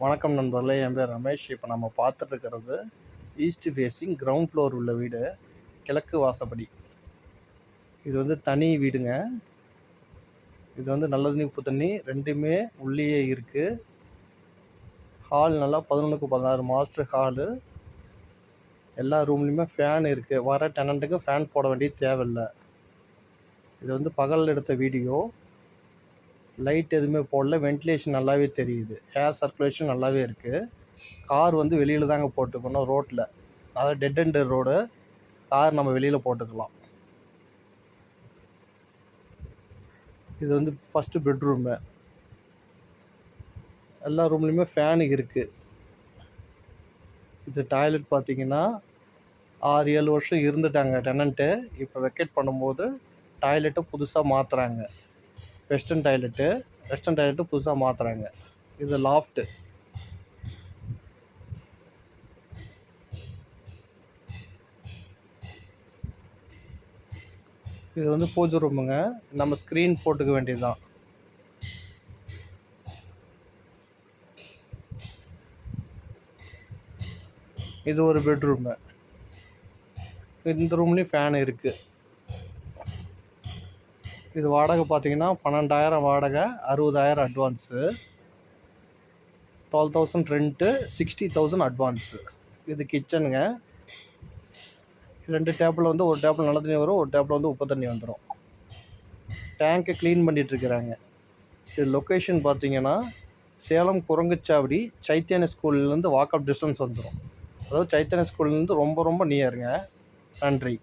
வணக்கம் நண்பர்களே, என் பேர் ரமேஷ். இப்போ நம்ம பார்த்துட்டு இருக்கிறது ஈஸ்ட் ஃபேஸிங் கிரவுண்ட் ஃப்ளோர் உள்ள வீடு, கிழக்கு வாசப்படி. இது வந்து தனி வீடுங்க. இது வந்து நல்ல தண்ணி உப்பு தண்ணி ரெண்டுமே உள்ளேயே இருக்குது. ஹால் நல்லா 11க்கு 16 மாஸ்டர் ஹாலு. எல்லா ரூம்லேயுமே ஃபேன் இருக்குது. வர டெனண்ட்டுக்கு ஃபேன் போட வேண்டிய தேவையில்லை. இது வந்து பகல் எடுத்த வீடியோ. லைட் எதுவுமே போடல, வென்டிலேஷன் நல்லாவே தெரியுது, ஏர் சர்க்குலேஷன் நல்லாவே இருக்குது. கார் வந்து வெளியில் தாங்க போட்டுக்கணும், ரோட்டில். அதாவது டெட் எண்ட் ரோடு, கார் நம்ம வெளியில் போட்டுக்கலாம். இது வந்து ஃபஸ்ட்டு பெட்ரூமு. எல்லா ரூம்லேயுமே ஃபேனு இருக்குது. இது டாய்லெட் பார்த்தீங்கன்னா 6-7 வருஷம் இருந்துட்டாங்க டெனண்ட்டு. இப்போ வெக்கேட் பண்ணும்போது டாய்லெட்டை புதுசாக மாற்றுறாங்க. வெஸ்டர்ன் டாய்லெட்டு புதுசாக மாற்றுறாங்க. இது லாஃப்ட்டு. இது வந்து பூஜை ரூமுங்க. நம்ம ஸ்க்ரீன் போட்டுக்க வேண்டியது தான். இது ஒரு பெட்ரூமு. இந்த ரூம்லேயும் ஃபேன் இருக்குது. இது வாடகை பார்த்தீங்கன்னா 12,000 வாடகை, 60,000 அட்வான்ஸு, 12,000 ரெண்ட்டு, 60,000 அட்வான்ஸு. இது கிச்சனுங்க. 2 டேப்பில் வந்து ஒரு டேப்பில் நல்ல தண்ணி வரும், ஒரு டேப்பில் வந்து உப்பு தண்ணி வந்துடும். டேங்க்கை க்ளீன் பண்ணிகிட்ருக்குறாங்க. இது லொக்கேஷன் பார்த்தீங்கன்னா சேலம் குரங்குச்சாவடி சைத்தன்ய ஸ்கூல்லேருந்து வாக்கப் டிஸ்டன்ஸ் வந்துடும். அதாவது சைத்தன்ய ஸ்கூல்லேருந்து ரொம்ப ரொம்ப நியருங்க. நன்றி.